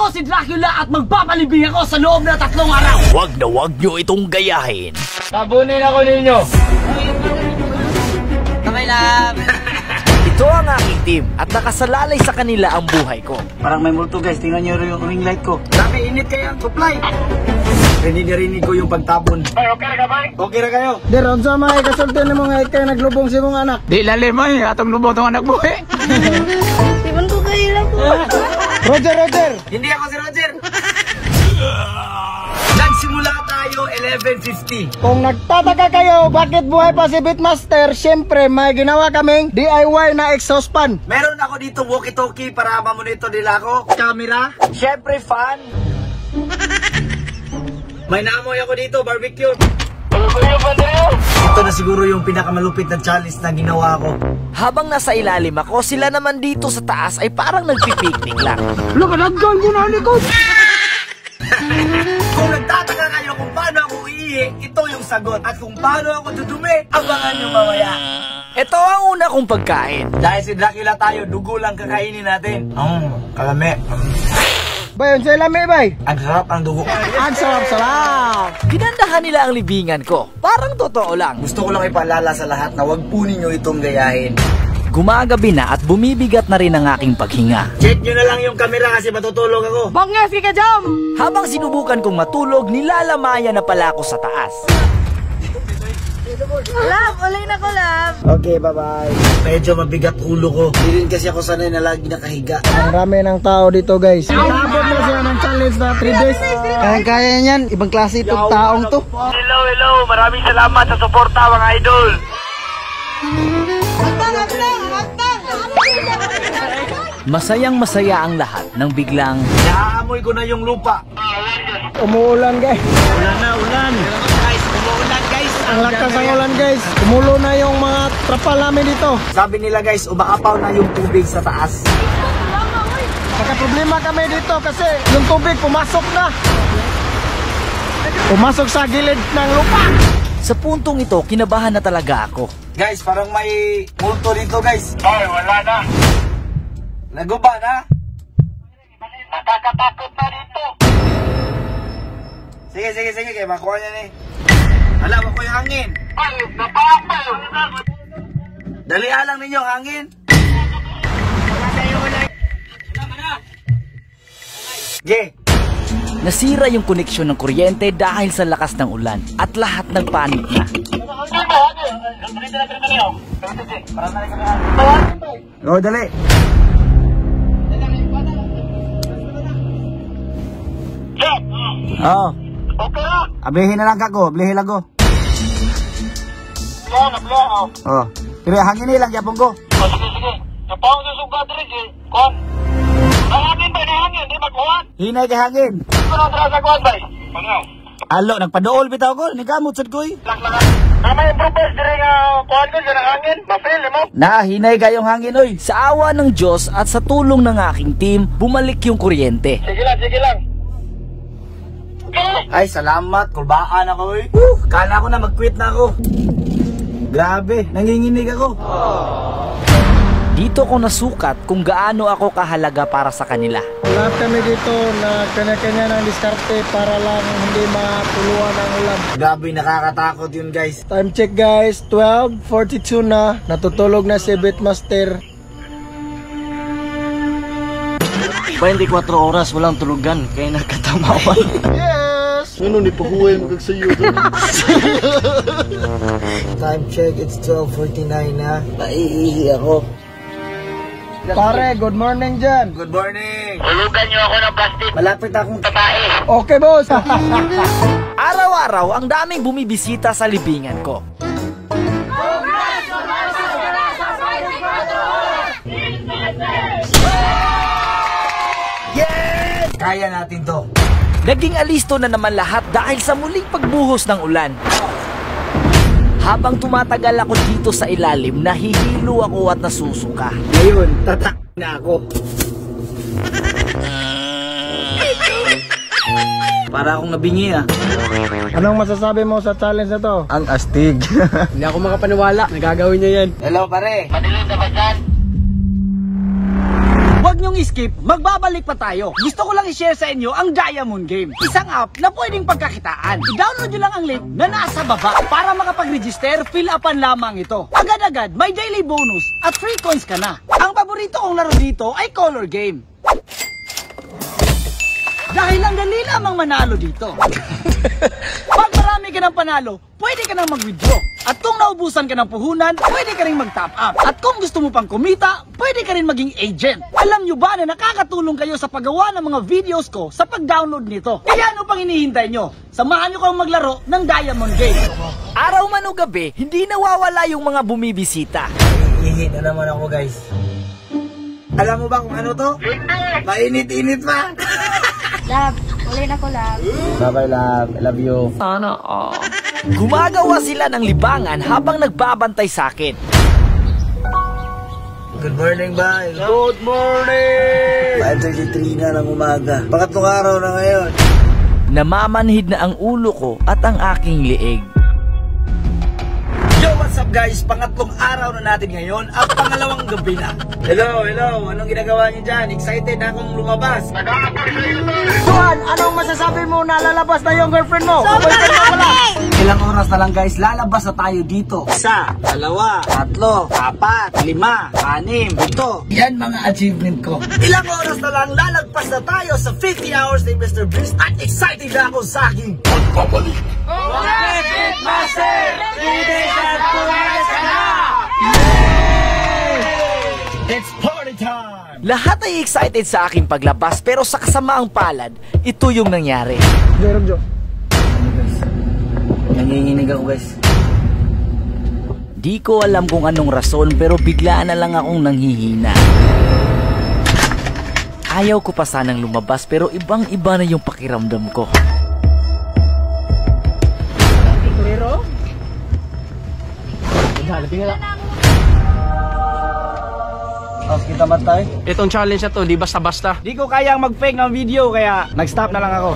Ako si Dracula at magpapalibing ako sa loob na 3 araw. Wag na wag nyo itong gayahin. Tabunin ako ninyo. Kamay lang. Ito ang aking team at nakasalalay sa kanila ang buhay ko. Parang may multo guys, tingnan nyo yung ring light ko. Dami init kaya ang supply. Rinig ko yung pagtabon. Ay, okay na ka ba? Okay na kayo? Di ron sa mga kasulti ni mga ikay naglubong si mong anak. Di lalim ay, atong lubot ang anak mo eh. Iwan ko kayo lang po. Roger! Hindi ako si Roger. Nagsimula tayo 11:50. Kung nagtataka kayo bakit buhay pa si Beatmaster, syempre may ginawa kaming DIY na exhaust fan. Meron ako dito walkie-talkie para mamonitor nila ako. Camera. Syempre fan. May naamoy ako dito, barbecue. Ito na siguro yung pinakamalupit na challenge na ginawa ko. Habang nasa ilalim ako, sila naman dito sa taas ay parang nagpipiknik lang. Lakanagkan ko na likod. Kung nagtataka kayo kung paano ako iihi, ito yung sagot. At kung paano ako dudumi, abangan nyo mamaya. Ito ang una kong pagkain. Dahil si Dracula tayo, dugo lang kakainin natin. Kalame. Bayon sa ilami, bay. Ang sarap ang dugo. Ang sarap. Ginandahan nila ang libingan ko. Parang totoo lang. Gusto ko lang ipaalala sa lahat na wag po ninyo itong gayahin. Gumagabi na at bumibigat na rin ang aking paghinga. Check nyo na lang yung camera kasi matutulog ako. Bangas ka jam! Habang sinubukan kong matulog, nilalamayan na pala ako sa taas. Love, ulay na ko, love. Okay, bye-bye. Medyo mabigat ulo ko. Hindi rin kasi ako sanay na lagi nakahiga. Ang rami ng tao dito, guys. Naabot na siya ng challenge na 3 days. Kaya niyan. Ibang klase itong taong to. Hello. Maraming salamat sa suporta, mga idol. Masayang masaya ang lahat nang biglang Naaamoy ko na yung lupa. Umuulan, guys. Ulan. Guys, umuulan guys. Ang lakas ng ulan, guys. Kumulo na yung mga trapal namin dito. Sabi nila guys, umakapaw na yung tubig sa taas. Nagka-problema kami dito kasi yung tubig pumasok na. Pumasok sa gilid ng lupa. sa puntong ito, kinabahan na talaga ako. Guys, parang may multo dito guys. Ay, wala na. Naguba na? Nakakatakot na dito. Sige, kaya makuha niya ni. Alam mo ko yung hangin. Ay, napapaw. Dalian lang ninyo hangin. Ge. Nasira yung koneksyon ng kuryente dahil sa lakas ng ulan at lahat nagpanik na. Oh, dali. Oh. Okay na. Ablihin na lang kako, ablihin lang ko. Naglaw. Oh. Pero hangin nilang yapon ko. Sige. Napawag sa sugat rin, Kwan. Nahangin ba? Nahangin, di magkuhan. Hinay kay hangin. Ano tara sa kwan ba? Ano? Alo, nagpadool bitaw ko, nigamot sad koy. Laklangan. May improvers diri nga kuhan ko sa hangin. Mapil mo. Na, hinay kayong hangin oy. Sa awa ng Diyos at sa tulong ng aking team, bumalik yung kuryente. Sige lang. Ay, salamat, kulbaan ako oy. Kala ko na mag-quit na ako. Grabe, nanginginig ako. Dito ko nasukat kung gaano ako kahalaga para sa kanila. Lahat kami dito na kanya-kanya ng diskarte para lang hindi matuluan ang ulan. Grabe, nakakatakot yun guys. Time check guys, 12:42 na. Natutulog na si Beatmaster. 24 oras walang tulugan, kaya nakatamawan. Yes! Ano ni pahuway mo kagsayo doon? Time check, it's 12:49 na. Naiihi ako. Pare, good morning dyan. Good morning. Hulugan niyo ako ng plastic. Malapit akong Babae. Okay boss. Araw-araw, ang daming bumibisita sa libingan ko. yes! Kaya natin to. Naging alisto na naman lahat dahil sa muling pagbuhos ng ulan. Habang tumatagal ako dito sa ilalim, nahihilo ako at nasusuka. Ngayon, tatak na ako. Para akong nabingi ah. Anong masasabi mo sa challenge na to? Ang astig. Hindi ako makapaniwala. Nagagawin niya yan. Hello pare. Madilim na ba dyan? Huwag nyong skip, magbabalik pa tayo. Gusto ko lang i-share sa inyo ang Diamond Game. Isang app na pwedeng pagkakitaan. I-download nyo lang ang link na nasa baba para makapag-register, fill upan lamang ito. Agad-agad, may daily bonus at free coins ka na. Ang paborito kong laro dito ay color game. Dahil ang dali lamang manalo dito. Pag marami ka ng panalo, pwede ka nang mag-withdraw. At kung naubusan ka ng puhunan, pwede ka rin mag-top up. At kung gusto mo pang kumita, pwede ka rin maging agent. Alam nyo ba na nakakatulong kayo sa paggawa ng mga videos ko sa pag-download nito? Kaya ano pang hinihintay nyo? Samahan nyo kang maglaro ng Diamond Game. Araw man o gabi, hindi nawawala yung mga bumibisita. Ihi na naman ako guys. Alam mo ba kung ano to? Mainit-init pa. Love, uli na ko, love. Bye-bye love, I love you. Gumagawa sila ng libangan habang nagbabantay sa akin. Good morning, bye. Good morning! 5:33 na ng umaga. Pangatlong araw na ngayon. Namamanhid na ang ulo ko at ang aking liig. Yo, what's up guys? Pangatlong araw na natin ngayon at pangalawang gabi na. Hello, hello. Anong ginagawa niyo dyan? Excited na akong lumabas. Juan, anong masasabi mo na lalabas na yung girlfriend mo? Sobrang happy! Ilang oras na lang guys, lalabas na tayo dito. 1, 2, 3, 4, 5, 6, 7. Yan mga achievement ko. Ilang oras na lang lalagpas na tayo sa 50 hours ni Mr. Beast at excited na ako sa aking pagpapalik. It's party time! Lahat ay excited sa aking paglabas pero sa kasamaang palad, ito yung nangyari. Jo. Nanginginig ako guys. Di ko alam kung anong rason pero bigla na lang akong nanghihina. Ayaw ko pa sanang lumabas pero ibang-iba na yung pakiramdam ko. Kita ba tayo? Itong challenge na to, di basta-basta. Di ko kayang mag-fake ng video kaya nag-stop na lang ako.